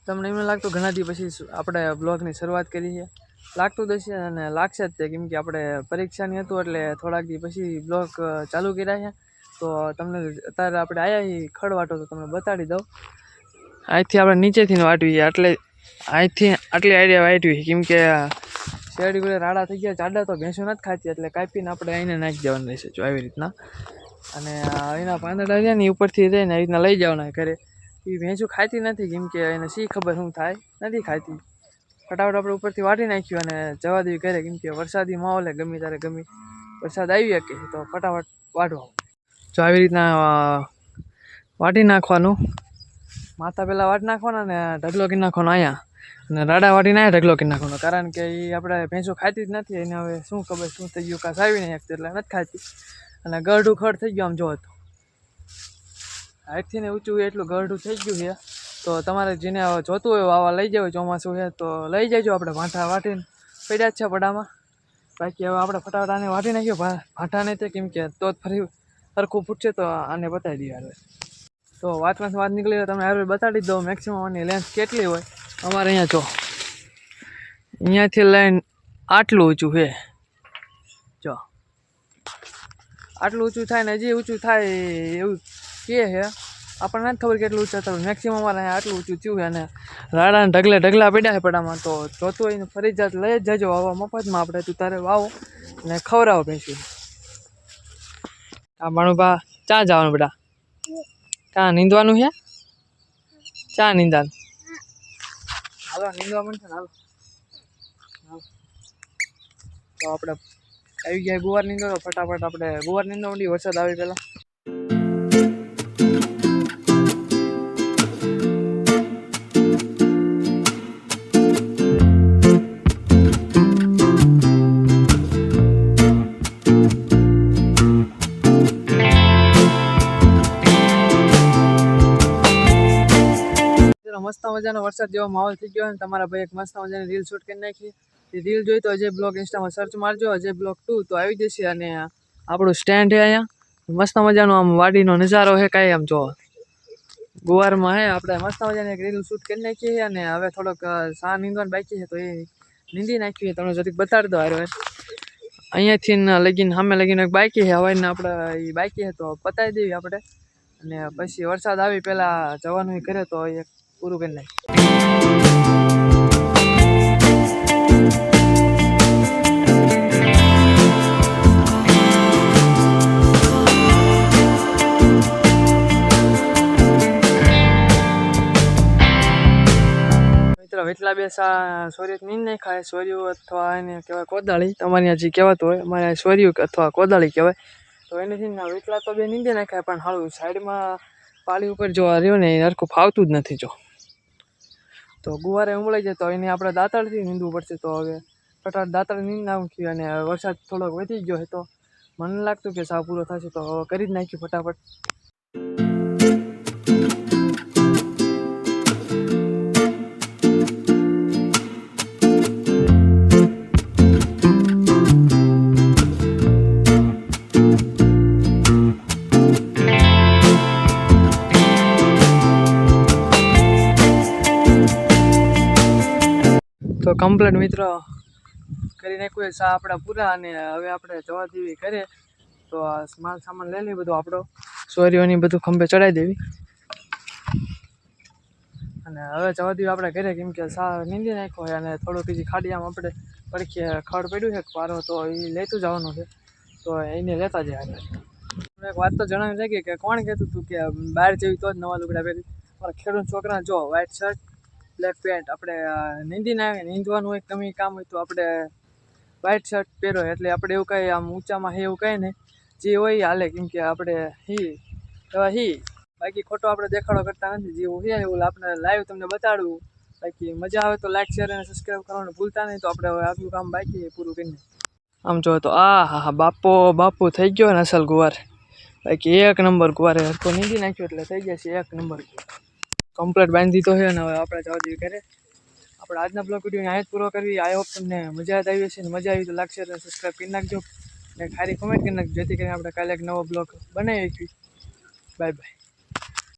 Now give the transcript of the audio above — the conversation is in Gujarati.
તમને એમ લાગતું ઘણા દી પછી આપણે બ્લોગની શરૂઆત કરી છે, લાગતું જ હશે અને લાગશે જ તે, કેમ કે આપણે પરીક્ષાની હતું એટલે થોડાક દી પછી બ્લોગ ચાલુ કર્યા છે. તો તમને અત્યારે આપણે આવ્યા ખડ વાટો તો તમને બતાડી દઉં. અહીંથી આપણે નીચેથી વાટવી એટલે અહીંથી આટલી આઈડિયા વાટવી, કેમ કે શેરડી બધા રાડા થઈ ગયા જાડા તો ભેંસો નથી ખાતી, એટલે કાપીને આપણે અહીંને નાખી દેવાનું રહેશે જો આવી રીતના. અને એના પાંદડા છે ને ઉપરથી રહીને આવી રીતના લઈ જવાના ઘરે. એ ભેંસો ખાતી નથી, કેમ કે એને શી ખબર શું થાય, નથી ખાતી. ફટાફટ આપણે ઉપરથી વાટી નાખ્યું અને જવા દેવી ઘરે, કેમ કે વરસાદી માહોલ ગમે ત્યારે ગમે વરસાદ આવી શકે તો ફટાફટ વાટવા. જો આવી રીતના વાટી નાખવાનું, માથા પહેલાં વાટી નાખવાના ને ઢગલો કરી નાખવાનો અહીંયા, અને રાડા વાટીને અહીંયા ઢગલો કરી નાખવાનો, કારણ કે એ આપણે ભેંસો ખાતી જ નથી. એને હવે શું ખબર શું થઈ ગયું, કાંઈ આવી નહીં એટલે નથી ખાતી. અને ગરડું ખડ થઈ ગયું આમ જો તો હાઈટથી ને ઊંચું એટલું ગરડું થઈ ગયું છે. તો તમારે જેને જોતું હોય આવા લઈ જાવ, ચોમાસું છે તો લઈ જજો. આપણે ભાંઠા વાટીને પડ્યા જ છે પડામાં. બાકી હવે આપણે ફટાફટ આને વાટી નાખ્યો ભાંઠા નહીં તે, કેમ કે તો જ ફરી સરખું ફૂટશે તો આને બતાવી દઈએ હારે. તો વાતમાં વાત નીકળી તમને હારે બતાડી દઉં મેક્સિમમ આની લેન્થ કેટલી હોય. અમારે અહીંયા જો અહીંયાથી લઈને આટલું ઊંચું છે, જો આટલું ઊંચું થાય ને હજી ઊંચું થાય એવું કહે છે. આપણને નથી ખબર કેટલું ઊંચું થતું, મેક્સિમમ અમારે અહીંયા આટલું ઊંચું થયું છે. અને રાડાને ઢગલા પડ્યા છે પડામાં, તો જોતું હોય ને ફરજિયાત લઈ જ જજો વાવવા મફતમાં. આપણે તું તારે વાવો અને ખવડાવો ભેંસું. આ માણુભા ચા જવાનું બેટા, ક્યાં નીંદવાનું છે? ચા નીંદવાનું હાલો, નીંદવા મળશે ને હાલો. તો આપણે આવી ગયા ગુવાર નીંદો, તો ફટાફટ આપણે ગુવાર નીંદવા માંડી વરસાદ આવે પહેલાં. મસ્ત મજાનો વરસાદ જેવો માહોલ થઈ ગયો, અને તમારા ભાઈ એક મસ્ત મજાની રીલ શૂટ કરી નાખી. એ રીલ જોઈ તો અજય બ્લોગ ઇન્સ્ટામાં સર્ચ મારજો, અજય બ્લોગ 2 તો આવી જશે. અને આપણું સ્ટેન્ડ છે અહીંયા મસ્ત મજાનો, આમ વાડીનો નજારો છે કાંઈ આમ જો ગુવારમાં હે. આપણે મસ્ત મજાની એક રીલ શૂટ કરી નાખીએ છીએ, અને હવે થોડોક સા નીંદવાનું બાકી છે તો એ નીંદી નાખીએ. તમને જરીક બતાડી દો હારે. અહીંયાથી લગીને સામે લગીને એક બાકી છે, હવે આપણે એ બાકી છે તો પતાવી દેવી આપણે. અને પછી વરસાદ આવી પહેલાં જવાનું કરે તો એક પૂરું કરી નાખીએ. વેટલા બેસા સોરિયું નીંદ નહીં ખાય, સોરિયું અથવા એને કહેવાય કોદાળી, તમારી હજી કહેવાતું હોય, અમારે સોરિયું અથવા કોદાળી કહેવાય. તો એનેથી વેટલા તો બે નીંદે નાખાય, પણ હાલું સાઈડમાં પાળી ઉપર જો રહ્યો ને એ હરખું ફાવતું જ નથી. જો તો ગુવારે ઉમળાઈ જાય તો એને આપણે દાંતળથી નીંદવું પડશે. તો હવે ફટાફટ દાંતળ નીંદ નાખ્યું, અને વરસાદ થોડોક વધી ગયો છે તો મને લાગતું કે સાવ પૂરો થશે, તો કરી જ નાખ્યું ફટાફટ. તો કમ્પ્લીટ મિત્રો કરી નાખ્યું સા આપણા પૂરા, અને હવે આપણે જવા દેવી ઘરે. તો આ માલ સામાન લઈ લઈએ બધું આપણો, સોરીઓની બધું ખંભે ચડાવી દેવી, અને હવે જવા દેવી આપણે ઘરે, કેમ કે સા નીંદી નાખ્યો હોય. અને થોડુંક હજી ખાડિયામાં આપણે પડખે ખડ પડ્યું છે પારો, તો એ લેતું જવાનું છે, તો એને લેતા જાય. એક વાત તો જણાવી છે કે કોણ કહેતું હતું કે બહાર જેવી તો જ નવા લુગડા પહેરી. મારા ખેડૂત છોકરા જો વ્હાઇટ શર્ટ બ્લેક પેન્ટ, આપણે નીંદવાનું હોય ગમે કામ હોય તો આપણે વ્હાઇટ શર્ટ પહેરો, એટલે આપણે એવું કાંઈ આમ ઊંચામાં હે એવું કાંઈ નહીં, જે હોય હાલે. કેમ કે આપણે બાકી ખોટો આપણે દેખાડો કરતા નથી, જેવું છે એવું આપણે લાઈવ તમને બતાડવું. બાકી મજા આવે તો લાઈક શેર અને સબસ્ક્રાઈબ કરવાનું ભૂલતા નહીં. તો આપણે હવે આગલું કામ બાકી પૂરું કરીને આમ જો તો હા બાપો થઈ ગયો ને અસલ ગુવાર. બાકી એક નંબર ગુવારે હરકો નીંદી નાખ્યો એટલે થઈ જશે એક નંબર. કમ્પ્લીટ બાંધી તો છે, ને હવે આપણે જવા દેવી ઘરે. આપણે આજના બ્લોગ વિડીયો અહીંયા જ પૂરો કરવી. આઈ હોપ તમને મજા જ આવી હશે, ને મજા આવી તો લાઈક શેર અને સબસ્ક્રાઈબ કરી નાખજો, ને ખાલી કોમેન્ટ કરી નાખજો, જેથી કરીને આપણે કાલે એક નવો બ્લોગ બનાવી શકીએ. Bye bye.